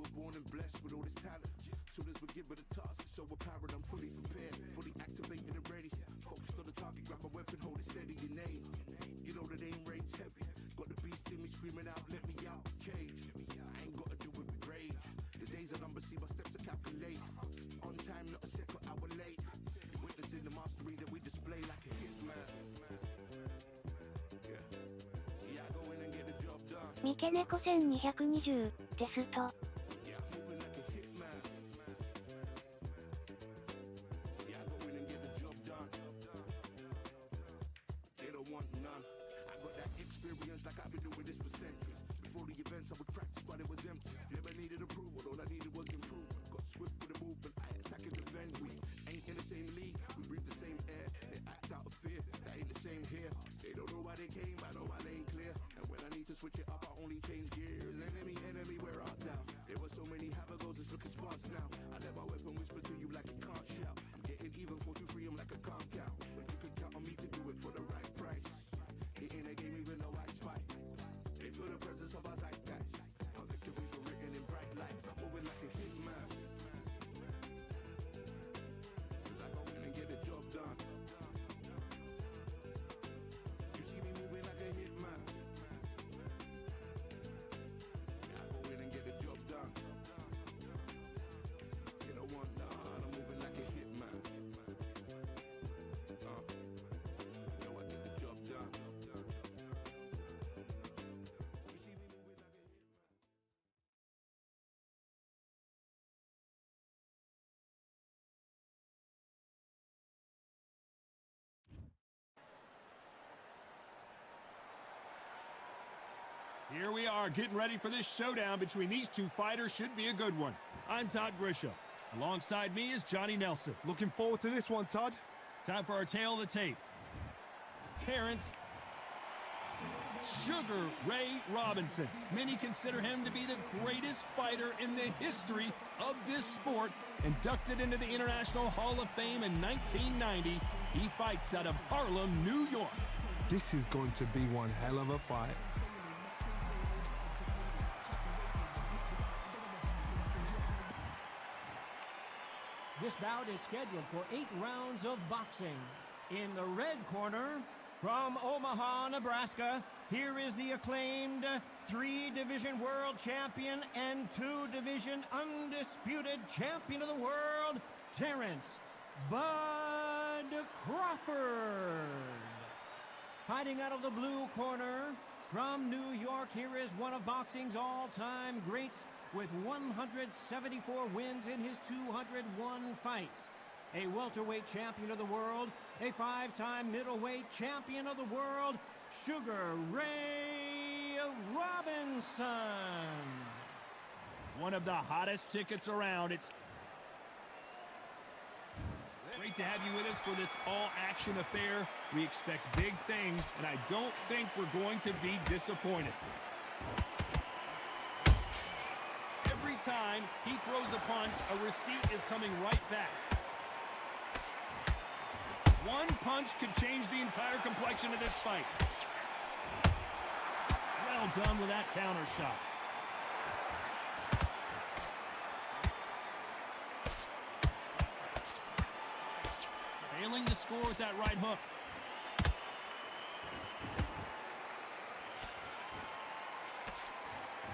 were born and blessed with all this talent. Soon as we give it a task, it's so apparent I'm fully prepared, fully activated and ready. Focused on the target, grab my weapon, hold it steady, your name. You know that aim rate's heavy. Got the beast in me screaming out, let me out the cage. I ain't gotta do it with rage. The days are numbered, see my steps are calculate. On time, not a second hour late. Witnessing the mastery that we display like a hitman. Yeah. See, I go in and get the job done. 三毛猫1220テスト。Yeah, I'm moving like a hitman. See, I go in and get the job done. They don't want none. I got that experience like I've been doing this for centuries. Before the events, I would practice while it was empty. Never needed approval, all I needed was improvement. Got swift with the movement, I attack and defend. We ain't in the same league, we breathe the same air. They act out of fear, that ain't the same here. They don't know why they came, I know why they ain't clear. And when I need to switch it up, I only change gears. Enemy, where art thou? There were so many habagos, it's looking sparse now. I let my weapon whisper to you like a can't shout. I'm getting even, 4 to 3, I'm like a calm count. But you can count on me to do it for the right price. It ain't a game even though I spite. They feel the presence of our zeitgeist. Our victories were written in bright lights. I'm moving like a hitman. Cause I go in and get the job done. You see me moving like a hitman. Yeah, I go in and get the job done. You don't want none, I'm moving like a hitman. You know I get the job done. Here we are, getting ready for this showdown between these two fighters. Should be a good one. I'm Todd Grisha. Alongside me is Johnny Nelson. Looking forward to this one, Todd. Time for our tale of the tape. Terrence Sugar Ray Robinson. Many consider him to be the greatest fighter in the history of this sport. Inducted into the International Hall of Fame in 1990, he fights out of Harlem, New York. This is going to be one hell of a fight. This bout is scheduled for 8 rounds of boxing. In the red corner, from Omaha, Nebraska, here is the acclaimed 3-division world champion and 2-division undisputed champion of the world, Terrence Bud Crawford. Fighting out of the blue corner, from New York, here is one of boxing's all-time greats, with 174 wins in his 201 fights. A welterweight champion of the world, a 5-time middleweight champion of the world, Sugar Ray Robinson. One of the hottest tickets around. It's great to have you with us for this all-action affair. We expect big things, and I don't think we're going to be disappointed. Every time he throws a punch, a receipt is coming right back. One punch could change the entire complexion of this fight. Well done with that counter shot. Failing to score with that right hook.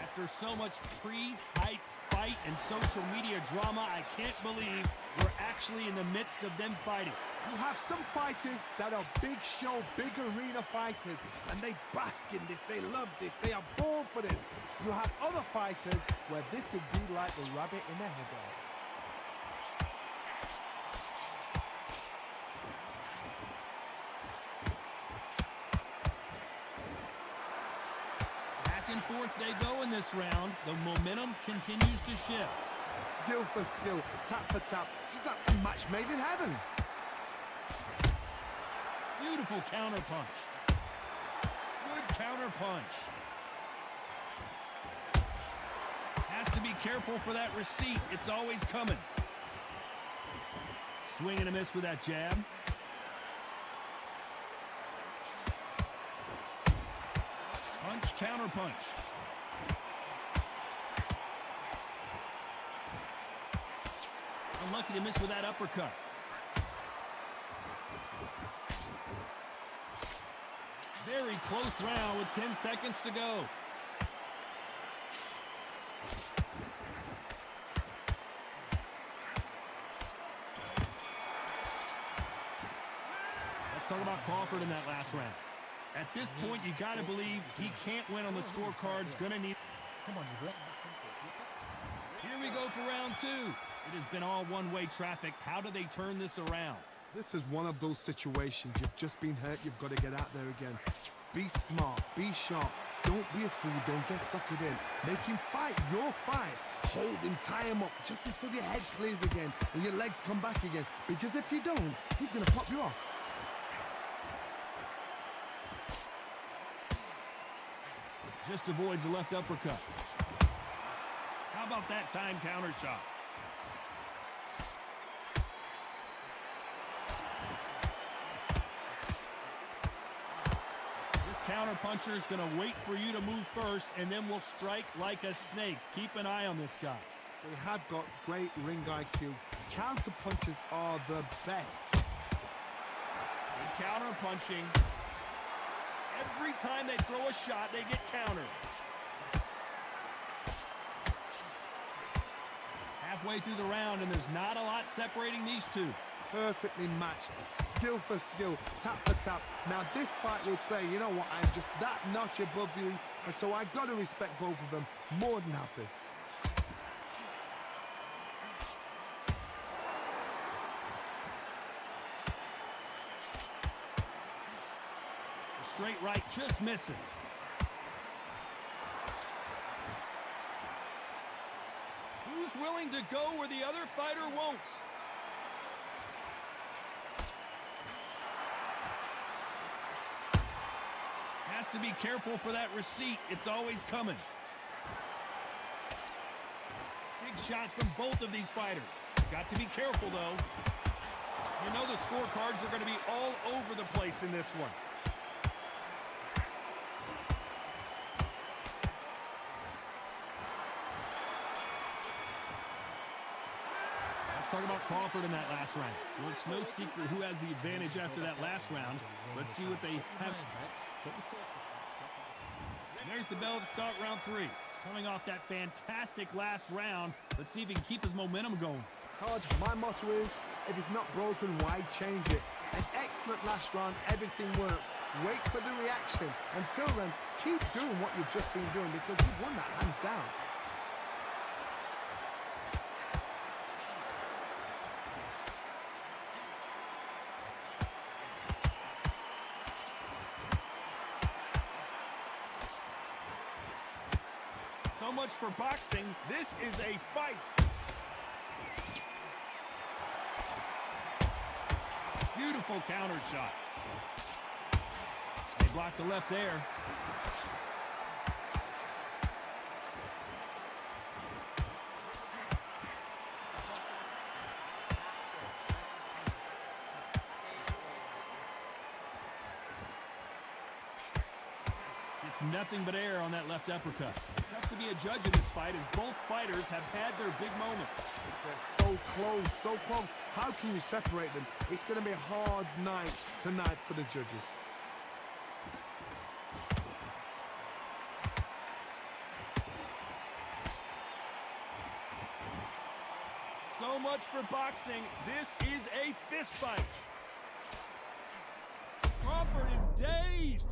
After so much pre-hype fight and social media drama, I can't believe we're actually in the midst of them fighting. You have some fighters that are big show, big arena fighters, and they bask in this, they love this, they are born for this. You have other fighters where this would be like the rabbit in the headlights. Back and forth they go in this round. The momentum continues to shift. Skill for skill, tap for tap. She's like a match made in heaven. Beautiful counter punch. Good counter punch. Has to be careful for that receipt. It's always coming. Swing and a miss with that jab. Punch, counter punch. Unlucky to miss with that uppercut. Very close round with 10 seconds to go. Let's talk about Crawford in that last round. At this point, you got to believe he can't win on the scorecard's going to need... Come on, you Here we go for round two. It has been all one-way traffic. How do they turn this around? This is one of those situations. You've just been hurt. You've got to get out there again. Be smart. Be sharp. Don't be a fool. Don't get suckered in. Make him fight your fight. Hold him. Tie him up just until your head clears again and your legs come back again. Because if you don't, he's going to pop you off. Just avoids the left uppercut. How about that time counter shot? This counter puncher is going to wait for you to move first, and then will strike like a snake. Keep an eye on this guy. They have got great ring IQ. Counter punches are the best. Good counter punching. Every time they throw a shot, they get countered. Halfway through the round, and there's not a lot separating these two. Perfectly matched. Skill for skill. Tap for tap. Now, this fight will say, you know what, I'm just that notch above you, and so I got to respect both of them. More than happy. Straight right just misses. Who's willing to go where the other fighter won't? Has to be careful for that receipt. It's always coming. Big shots from both of these fighters. Got to be careful, though. You know the scorecards are going to be all over the place in this one. Talk about Crawford in that last round. Well, it's no secret who has the advantage after that last round. Let's see what they have. And there's the bell to start round three. Coming off that fantastic last round, let's see if he can keep his momentum going. Todd, my motto is, if it's not broken, why change it? An excellent last round, everything works. Wait for the reaction. Until then, keep doing what you've just been doing because you've won that hands down. So much for boxing. This is a fight. Beautiful counter shot. They blocked the left there. Nothing but air on that left uppercut. Tough to be a judge in this fight as both fighters have had their big moments. They're so close, so close. How can you separate them? It's going to be a hard night tonight for the judges. So much for boxing. This is a fist fight. Crawford is dazed.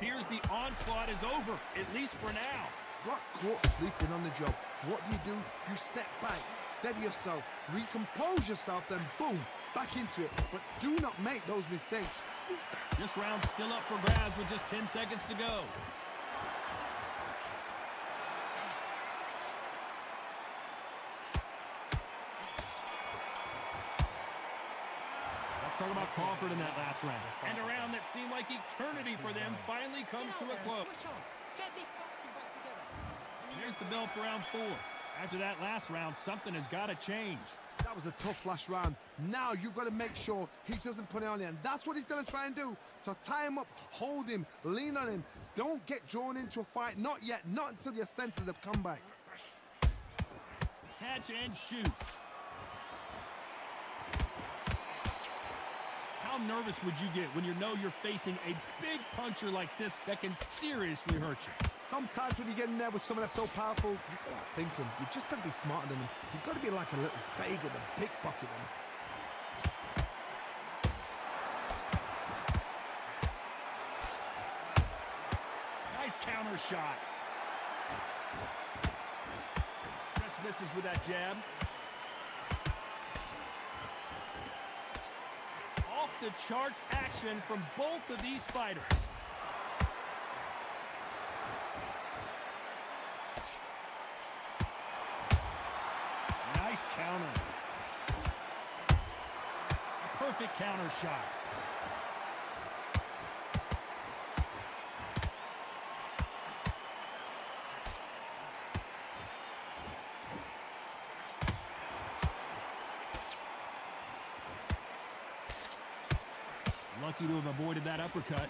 Appears the onslaught is over, at least for now. Got caught sleeping on the job. What do? You step back, steady yourself, recompose yourself, then boom, back into it. But do not make those mistakes. This round's still up for grabs with just 10 seconds to go. Talk about Crawford in that last round. And a round that seemed like eternity for them finally comes to a close. Here's the bell for round four. After that last round, something has got to change. That was a tough last round. Now you've got to make sure he doesn't put it on you, and that's what he's going to try and do. So tie him up, hold him, lean on him. Don't get drawn into a fight. Not yet. Not until your senses have come back. Catch and shoot. How nervous would you get when you know you're facing a big puncher like this that can seriously hurt you? Sometimes when you get in there with someone that's so powerful, you've got to think him. You've just got to be smarter than him. You've got to be like a little Fager, the pickpocket him. Nice counter shot. Just misses with that jab. Off the charts action from both of these fighters. Nice counter. A perfect counter shot. Lucky to have avoided that uppercut.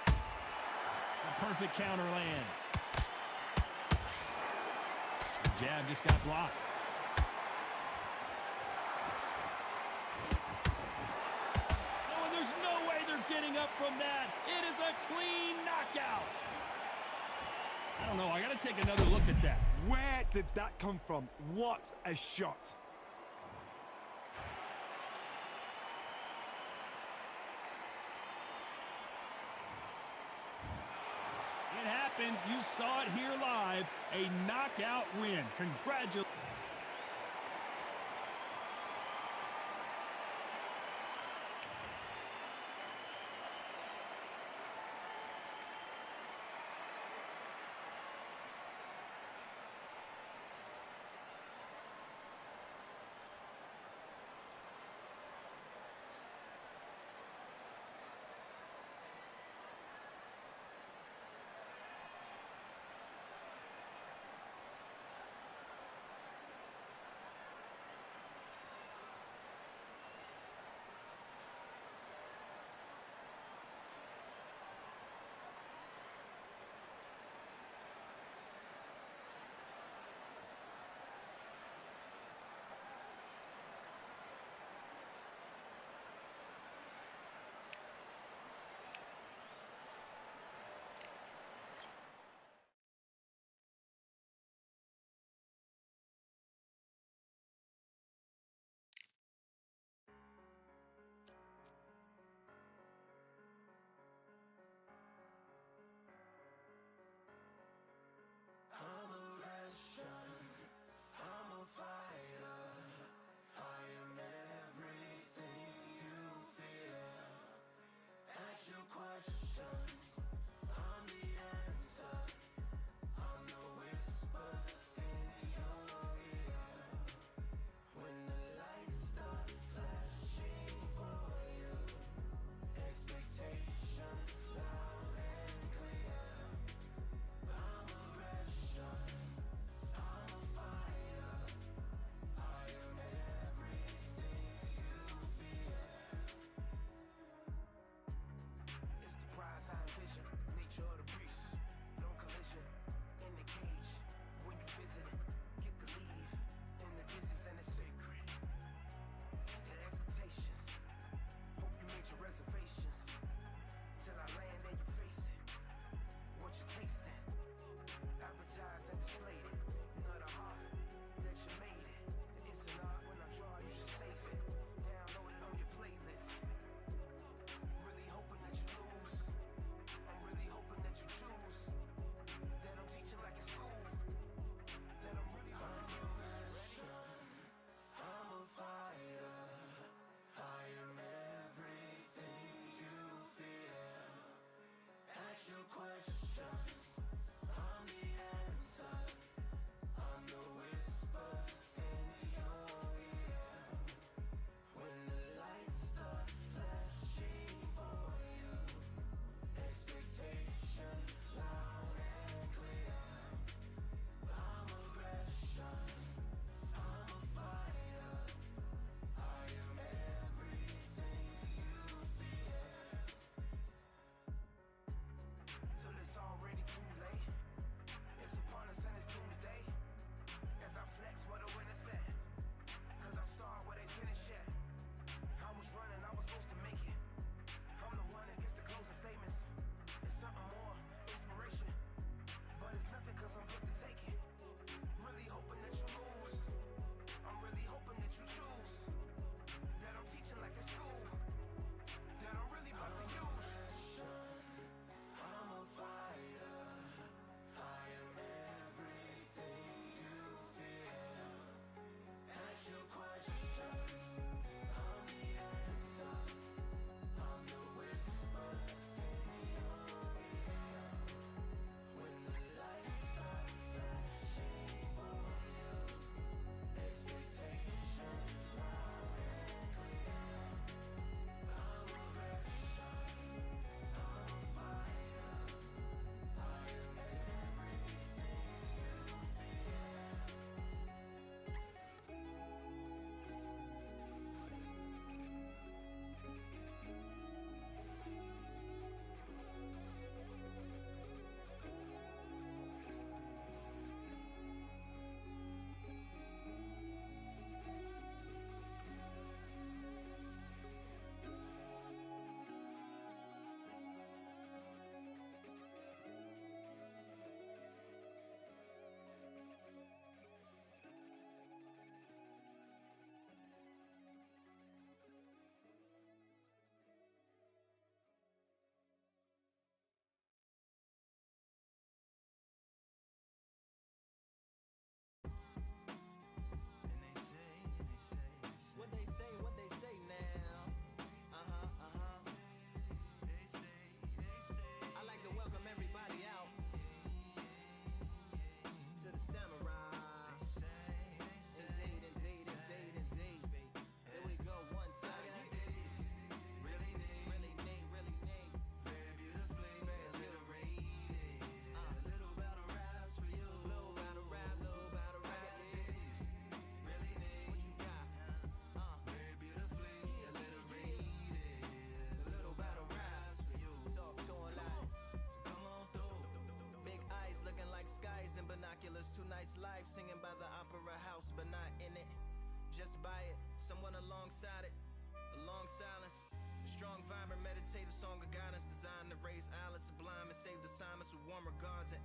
A perfect counter lands. The jab just got blocked. Oh, and there's no way they're getting up from that. It is a clean knockout. I don't know. I got to take another look at that. Where did that come from? What a shot. It happened. You saw it here live. A knockout win. Congratulations.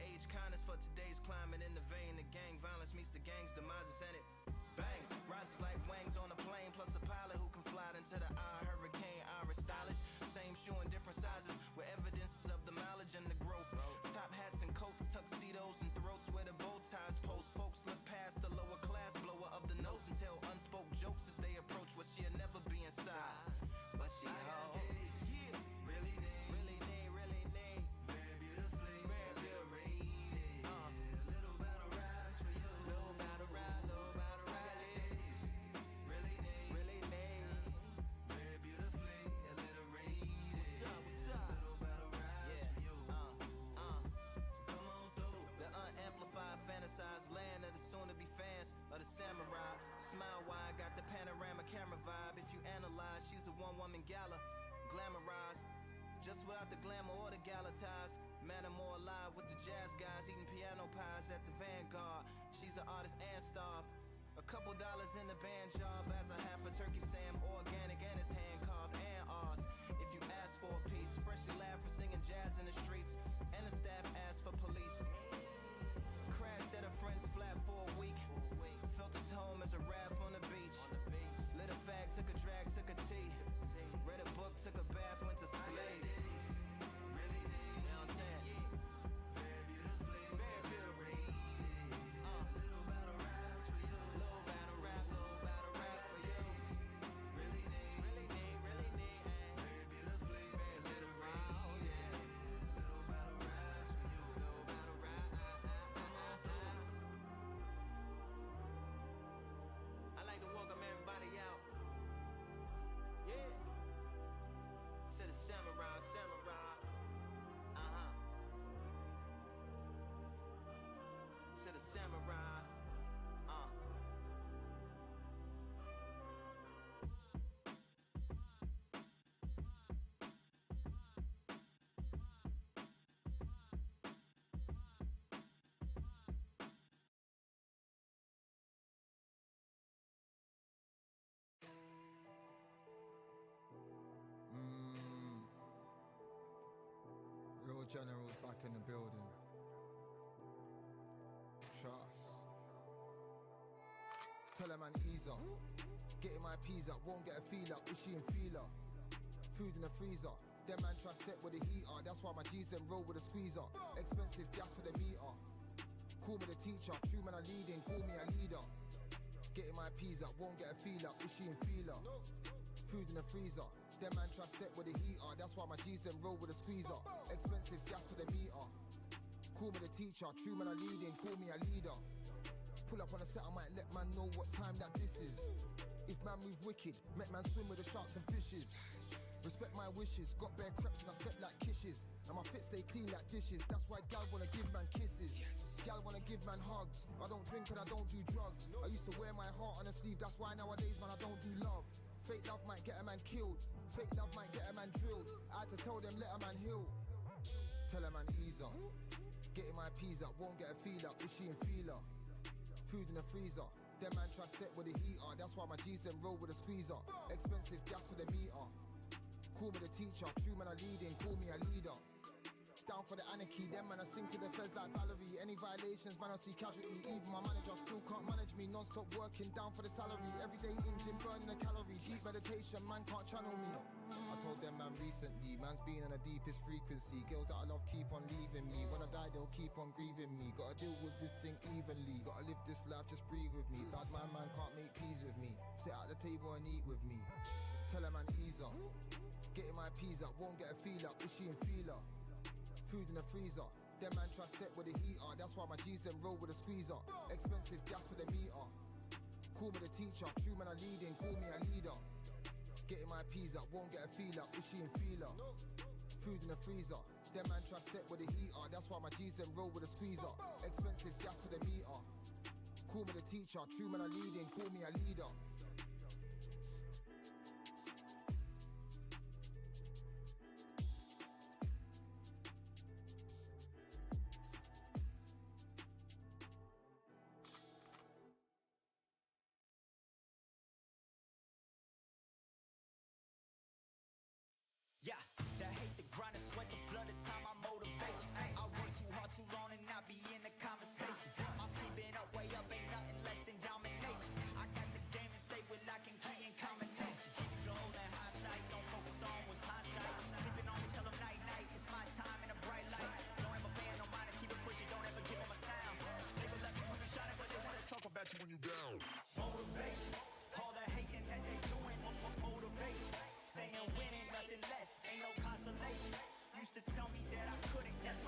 age kindness for today's climate. In the vein, the gang violence meets the gang's demises, and it bangs, rises like wings on a plane, plus a pilot who can fly into the eye. Hurricane, Irish stylish, same shoe in different sizes, with evidences of the mileage and the growth. Top hats and coats, tuxedos and throats where the bow ties post. Folks look past the lower class blower of the notes and tell unspoke jokes as they approach what she'll never be inside. But she holds, really need, really need, really need, very beautifully, very underrated. Little battle rides for you, little battle ride, little battle ride. Really need, really need, very beautifully alliterated. What's up, what's up? Little battle rides for you. So come on through. The unamplified, fantasized land of the soon-to-be fans of the samurai. Smile wide, got the panorama camera vibe. If you analyze, she's a one-woman gala, glamorized, just without the glamour or the gala ties. Man, I'm more alive with the jazz guys, eating piano pies at the Vanguard. She's an artist and staff. A couple dollars in the band job as a half a turkey Sam, organic and it's hand carved and ours. If you ask for a piece, freshly laugh for singing jazz in the streets, and the staff asked for police. Crashed at a friend's flat for a week. Felt his home as a raft on the beach. Lit a fag, took a drag, took a tea. Read a book, took a bath, went to sleep. Really need, you know what I'm saying? Very beautifully, very beautifully. Little battle raps for you. Little battle rap for you. Really need, really need, really need. Very beautifully, very alliterated. Little battle raps for you. Little battle rap. Come on through. I like to welcome everybody out. Yeah. Said a samurai, samurai. Said a samurai. Real generals back in the building. Trust. Tell a man ease up. Getting my peas up, won't get a feel up. Is she in feeler? Food in the freezer. Them man try step with the heater. That's why my G's them roll with a squeezer. Expensive gas for the meter. Call me the teacher. True man I leading, call me a leader. Getting my peas up, won't get a feel up. Is she in feeler? Food in the freezer. Them man try step with the heater. That's why my G's them roll with a squeezer. Expensive gas for the meter. Call me the teacher. True man I leading, call me a leader. Pull up on a set, I might let man know what time that this is. If man move wicked, make man swim with the sharks and fishes. Respect my wishes, got bare creps and I step like kisses. And my fit stay clean like dishes. That's why gal wanna give man kisses. Gal wanna give man hugs. I don't drink and I don't do drugs. I used to wear my heart on a sleeve. That's why nowadays man I don't do love. Fake love might get a man killed. Fake love might get a man drilled. I had to tell them let a man heal. Tell a man ease up. Getting my peas up, won't get a feel up. Is she in feeler? Food in the freezer. Them man try step with the heater. That's why my G's them roll with a squeezer. Expensive gas for the meter. Call me the teacher. True man I leading, call me a leader. Down for the anarchy, them man I sing to the feds like Valerie. Any violations, man I see casualty. Even my manager still can't manage me. Non-stop working, down for the salary. Everyday in gym, burning a calorie. Deep meditation, man can't channel me. I told them man recently, man's been on the deepest frequency. Girls that I love keep on leaving me. When I die they'll keep on grieving me. Gotta deal with this thing evenly. Gotta live this life, just breathe with me. Bad man can't make peas with me. Sit at the table and eat with me. Tell a man ease up. Getting my peas up, won't get a feel up. Is she in feeler? Food in the freezer. Them man try step with the heater. That's why my G's them roll with a squeezer. Expensive gas for the meter. Call me the teacher. True man I leading, call me a leader. Getting my peas up, won't get a feel up. Is she in feeler? Food in the freezer. Them man try step with the heater. That's why my G's them roll with a squeezer. Expensive gas for the meter. Call me the teacher. True man I leading, call me a leader. Yeah, that hate, the grind, the sweat, the blood, the time, my motivation. I work too hard, too long, and now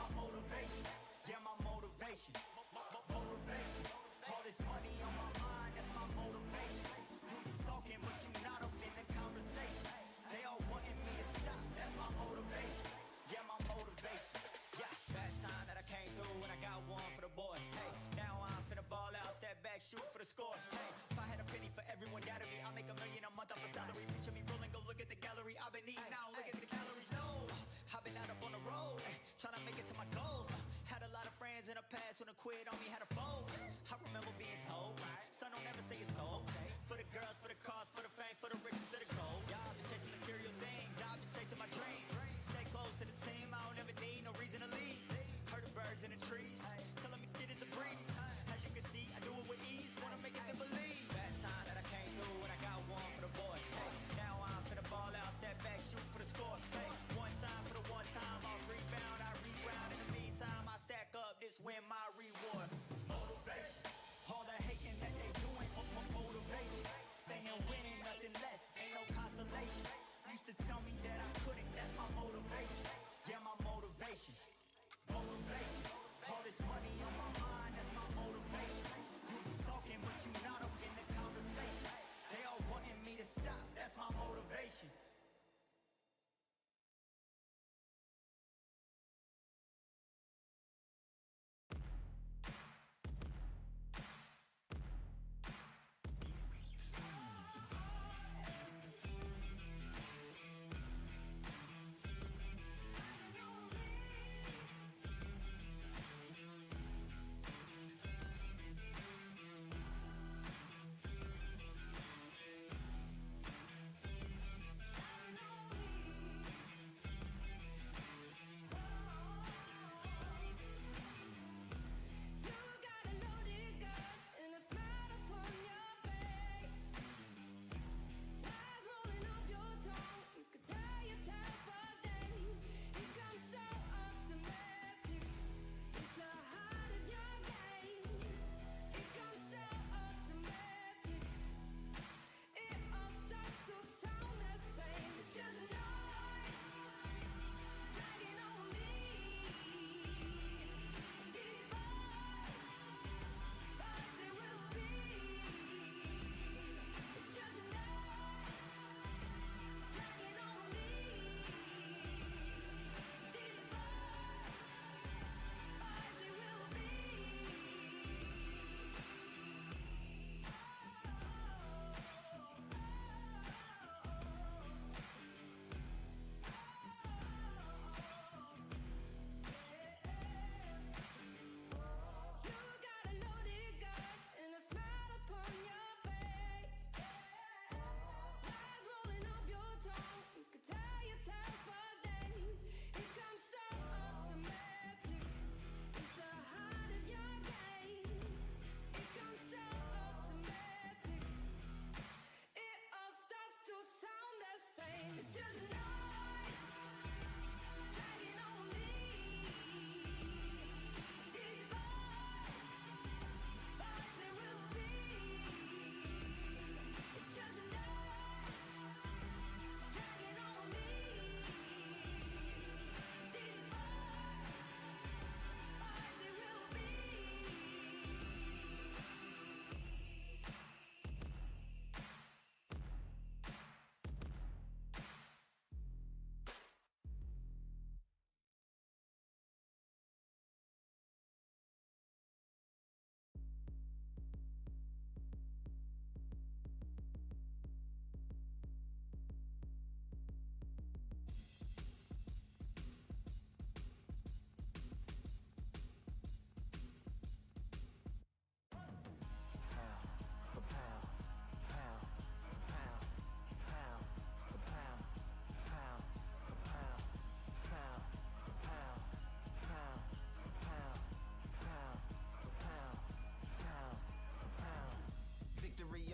my motivation. Yeah, my motivation. Motivation. All this money on my mind, that's my motivation. You be talking, but you not up in the conversation. They all wanting me to stop, that's my motivation. Yeah, my motivation. Yeah, bad time that I came through and I got one for the boy. Hey, now I'm finna ball out, step back, shoot for the score. Hey, if I had a penny for everyone doubted me, I'll make $1 million a month off a salary. Picture me rolling, go look at the gallery. I've been eating now, look at the calories. No, I've been out up on the road, trying to make it to my goals. Had a lot of friends in the past when I quit on me, had a fold. I remember being told, son, don't ever say it's sold. For the girls, for the cars, for the fame, for the riches, for the gold. Y'all been chasing material things, I've been chasing my dreams. Stay close to the team, I don't ever need no reason to leave. Heard the birds in the trees, telling me it is a breeze. As you can see, I do it with ease, wanna make it then believe. Bad time that I came through and I got one for the boy. Hey, now I'm finna ball out, step back, shoot for the score. Hey, one time for the one time, I'll rebound, I reground. In the meantime, I stack up, this win my reward. Motivation, all the hating that they doing, motivation. Staying winning, nothing less, ain't no consolation. Used to tell me that I couldn't, that's my motivation. Yeah, my motivation. Motivation, all this money on my mind, that's my motivation. You be talking, but you not up in the conversation. They all wanting me to stop, that's my motivation.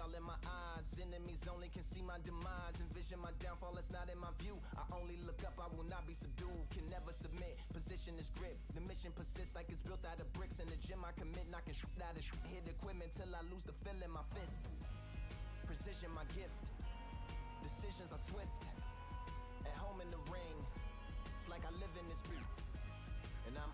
All in my eyes, enemies only can see my demise. Envision my downfall, it's not in my view. I only look up, I will not be subdued. Can never submit, position is grip. The mission persists like it's built out of bricks. In the gym I commit, knocking shit out of shit. Hit equipment till I lose the feel in my fists. Precision my gift, decisions are swift. At home in the ring, it's like I live in this beat. And I'm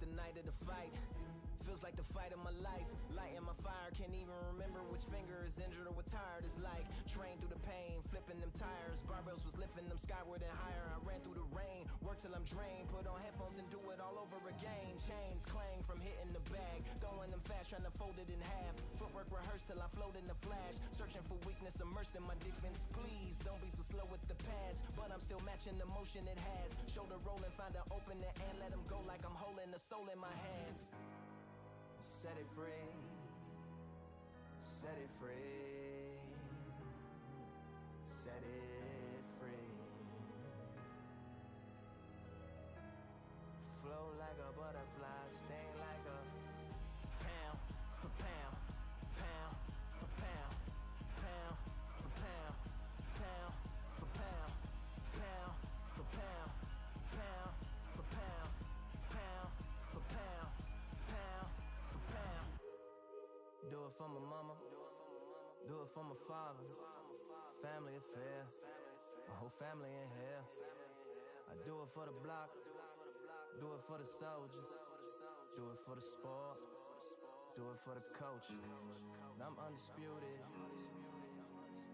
the night of the fight. Feels like the fight of my life. Lighting my fire, can't even remember which finger is injured or what tired is like. Train through the pain, flipping them tires. Barbells was lifting them skyward and higher. I ran through the rain, worked till I'm drained. Put on headphones and do it all over again. Chains clang from hitting the bag. Throwing them fast, trying to fold it in half. Footwork rehearsed till I float in the flash. Searching for weakness, immersed in my defense. Please, don't be too slow with the pads. But I'm still matching the motion it has. Shoulder rolling, find an opening and let them go like I'm holding the soul in my hands. Set it free, set it free, set it free. Flow like a butterfly, sting like a pound for pound, pound for pound, pound for pound, pound for pound, pound for pound, pound for pound, pound for pound, pound. Do it for my mama, do it for my father. Family affair, my whole family in here. I do it for the block, do it for the soldiers, do it for the sport, do it for the culture. I'm undisputed,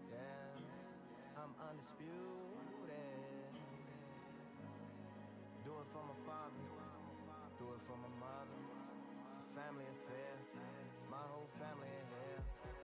yeah, I'm undisputed. Do it for my father, do it for my mother. It's a family affair, my whole family in